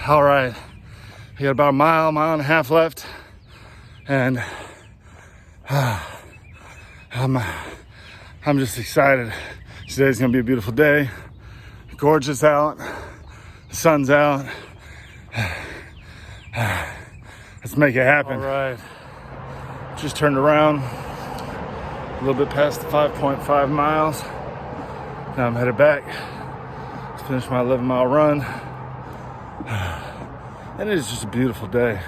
All right, I got about a mile and a half left, and I'm just excited. Today's gonna be a beautiful day. Gorgeous out, the sun's out. Let's make it happen. All right, just turned around a little bit past the 5.5 miles. Now I'm headed back to finish my 11-mile run. And it is just a beautiful day.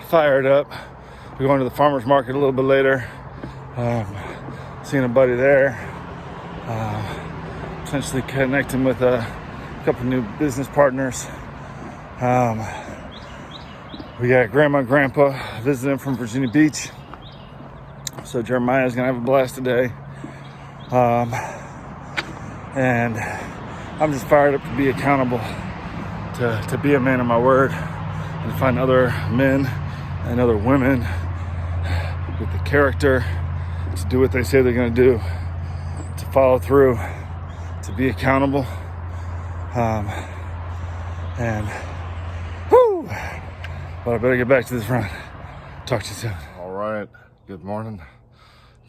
Fired up. We're going to the farmer's market a little bit later. Seeing a buddy there. Potentially connecting with a couple new business partners. We got Grandma and Grandpa visiting from Virginia Beach. So Jeremiah's gonna have a blast today. And I'm just fired up to be accountable, to be a man of my word, and to find other men and other women with the character to do what they say they're going to do, to follow through, to be accountable. And whoo! But I better get back to this run. Talk to you soon. All right. Good morning.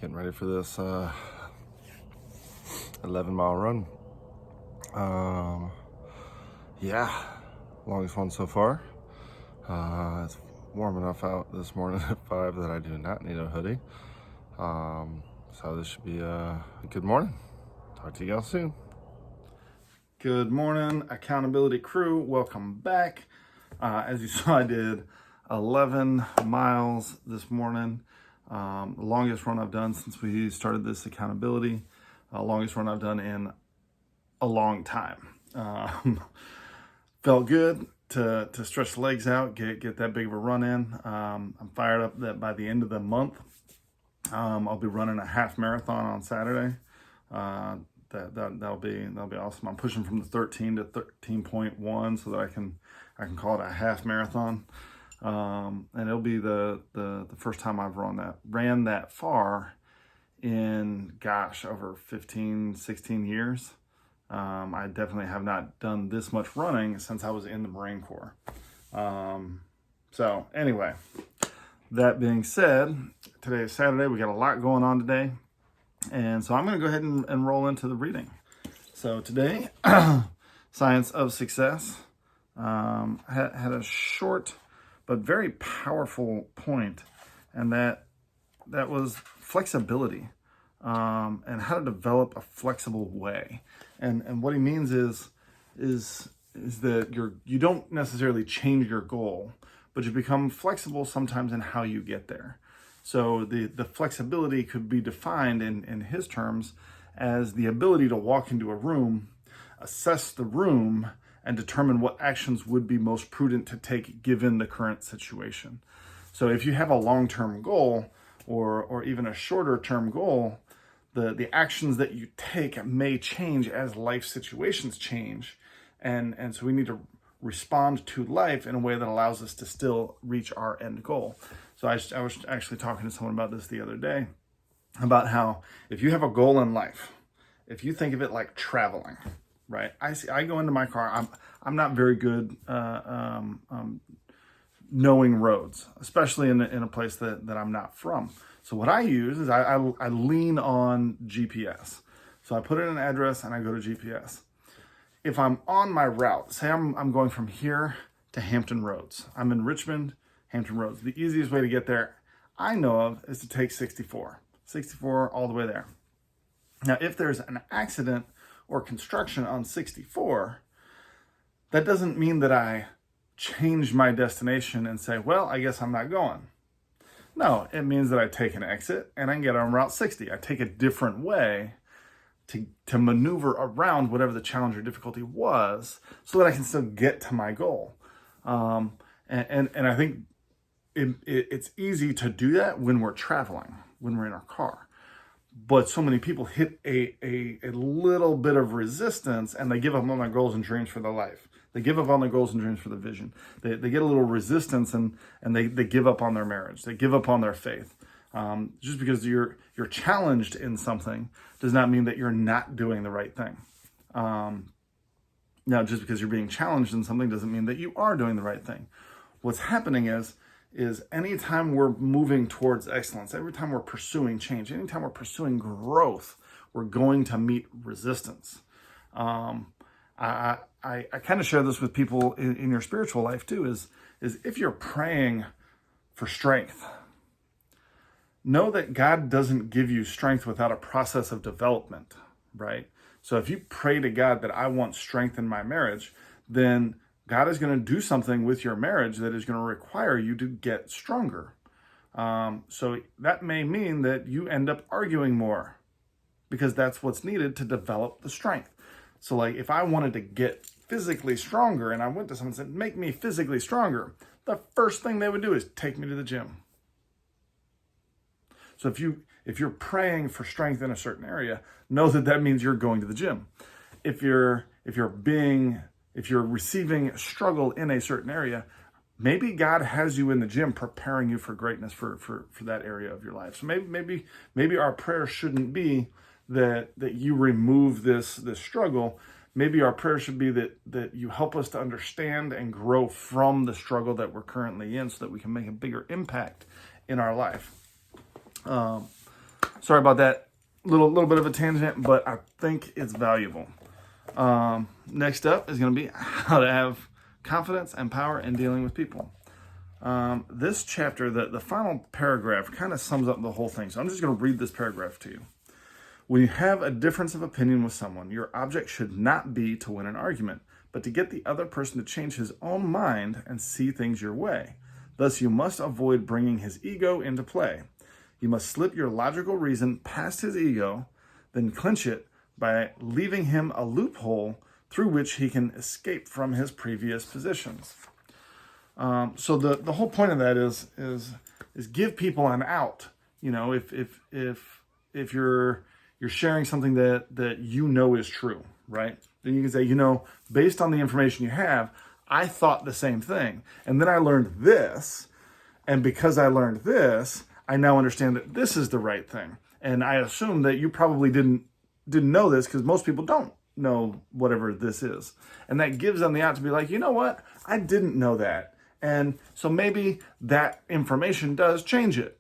Getting ready for this 11-mile run. Yeah, longest one so far. It's warm enough out this morning at 5 that I do not need a hoodie. So this should be a good morning. Talk to you guys soon. Good morning, accountability crew. Welcome back. As you saw, I did 11 miles this morning. The longest run I've done since we started this accountability. Longest run I've done in a long time. Felt good to stretch the legs out, get that big of a run in. I'm fired up that by the end of the month, I'll be running a half marathon on Saturday. That'll be awesome. I'm pushing from the 13 to 13.1 so that I can call it a half marathon. And it'll be the first time I've ran that far in over 15, 16 years. I definitely have not done this much running since I was in the Marine Corps. So anyway, that being said, today is Saturday. We got a lot going on today. And so I'm going to go ahead and roll into the reading. So today, Science of Success, had a short but very powerful point, and that was flexibility, and how to develop a flexible way. And what he means is that you don't necessarily change your goal, but you become flexible sometimes in how you get there. So the flexibility could be defined in his terms as the ability to walk into a room, assess the room, and determine what actions would be most prudent to take given the current situation. So if you have a long-term goal or even a shorter-term goal, the actions that you take may change as life situations change. And so we need to respond to life in a way that allows us to still reach our end goal. So I was actually talking to someone about this the other day, about how if you have a goal in life, if you think of it like traveling, right? I go into my car. I'm not very good knowing roads, especially in a place that I'm not from. So what I use is I lean on GPS. So I put in an address and I go to GPS. If I'm on my route, say I'm going from here to Hampton Roads. I'm in Richmond, Hampton Roads. The easiest way to get there I know of is to take 64 all the way there. Now, if there's an accident or construction on 64, that doesn't mean that I change my destination and say, well, I guess I'm not going. No, it means that I take an exit and I can get on Route 60. I take a different way to maneuver around whatever the challenge or difficulty was so that I can still get to my goal. And I think it's easy to do that when we're traveling, when we're in our car. But so many people hit a little bit of resistance and they give up on their goals and dreams for their life. They give up on their goals and dreams for the vision. They get a little resistance and they give up on their marriage. They give up on their faith. Just because you're challenged in something does not mean that you're not doing the right thing. Now, just because you're being challenged in something doesn't mean that you are doing the right thing. What's happening is anytime we're moving towards excellence, every time we're pursuing change, anytime we're pursuing growth, we're going to meet resistance. I kind of share this with people in your spiritual life too, is if you're praying for strength, know that God doesn't give you strength without a process of development, right? So if you pray to God that I want strength in my marriage, then God is going to do something with your marriage that is going to require you to get stronger. So that may mean that you end up arguing more because that's what's needed to develop the strength. So like if I wanted to get physically stronger and I went to someone and said, make me physically stronger, the first thing they would do is take me to the gym. So if you're praying for strength in a certain area, know that means you're going to the gym. If you're receiving struggle in a certain area, maybe God has you in the gym preparing you for greatness for that area of your life. So maybe our prayer shouldn't be that you remove this struggle. Maybe our prayer should be that you help us to understand and grow from the struggle that we're currently in so that we can make a bigger impact in our life. Sorry about that little bit of a tangent, but I think it's valuable. Next up is going to be how to have confidence and power in dealing with people. This chapter, the final paragraph, kind of sums up the whole thing. So I'm just going to read this paragraph to you. When you have a difference of opinion with someone, your object should not be to win an argument, but to get the other person to change his own mind and see things your way. Thus, you must avoid bringing his ego into play. You must slip your logical reason past his ego, then clinch it by leaving him a loophole through which he can escape from his previous positions. So the whole point of that is give people an out. You know, if you're sharing something that you know is true, right? Then you can say, you know, based on the information you have, I thought the same thing, and then I learned this, and because I learned this, I now understand that this is the right thing. And I assume that you probably didn't know this because most people don't know whatever this is. And that gives them the out to be like, you know what? I didn't know that. And so maybe that information does change it.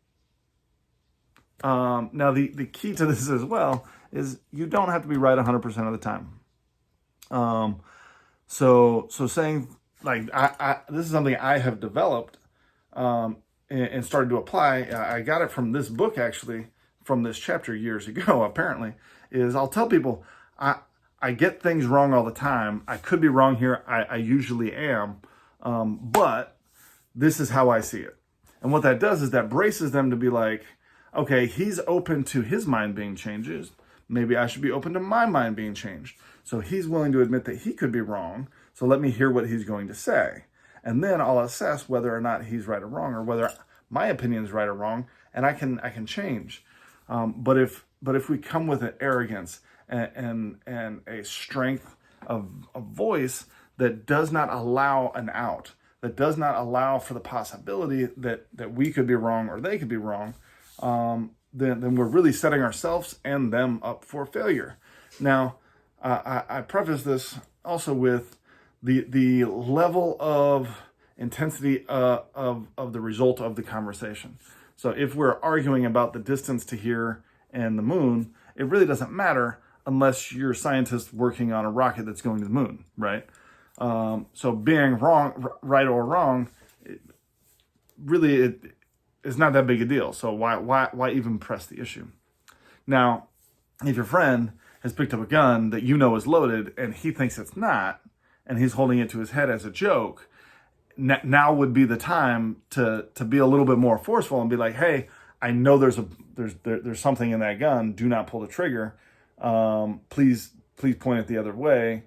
Now, the key to this as well is you don't have to be right 100% of the time. So saying like, this is something I have developed, and started to apply. I got it from this book, actually, from this chapter years ago, apparently, is I'll tell people, I get things wrong all the time. I could be wrong here. I usually am. But this is how I see it. And what that does is that braces them to be like, okay, he's open to his mind being changed. Maybe I should be open to my mind being changed. So he's willing to admit that he could be wrong. So let me hear what he's going to say. And then I'll assess whether or not he's right or wrong, or whether my opinion is right or wrong, and I can change. But if we come with an arrogance and a strength of voice that does not allow an out, that does not allow for the possibility that we could be wrong or they could be wrong, then we're really setting ourselves and them up for failure. Now, I preface this also with the level of intensity of the result of the conversation. So if we're arguing about the distance to here and the moon, it really doesn't matter unless you're a scientist working on a rocket that's going to the moon, right? So being wrong, right or wrong, it is not that big a deal. So why even press the issue? Now, if your friend has picked up a gun that you know is loaded and he thinks it's not, and he's holding it to his head as a joke, now would be the time to be a little bit more forceful and be like, hey, I know there's something in that gun. Do not pull the trigger. Please point it the other way.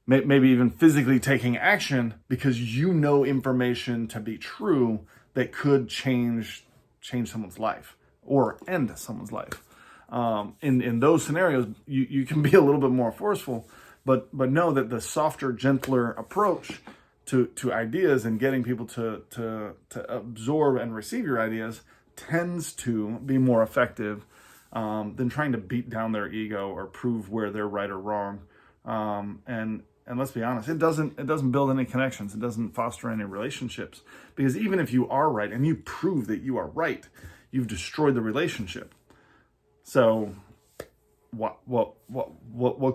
Maybe even physically taking action because you know information to be true that could change someone's life or end someone's life. In those scenarios, you can be a little bit more forceful, but know that the softer, gentler approach to ideas and getting people to absorb and receive your ideas tends to be more effective than trying to beat down their ego or prove where they're right or wrong. And let's be honest, it doesn't build any connections. It doesn't foster any relationships, because even if you are right and you prove that you are right, you've destroyed the relationship. So what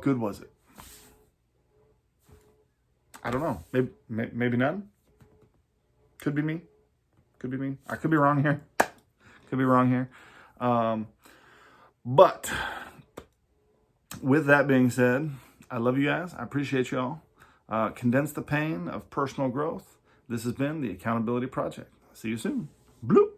good was it? I don't know. Maybe none. Could be me. I could be wrong here. But with that being said, I love you guys. I appreciate y'all. Condense the pain of personal growth. This has been the Accountability Project. See you soon. Bloop.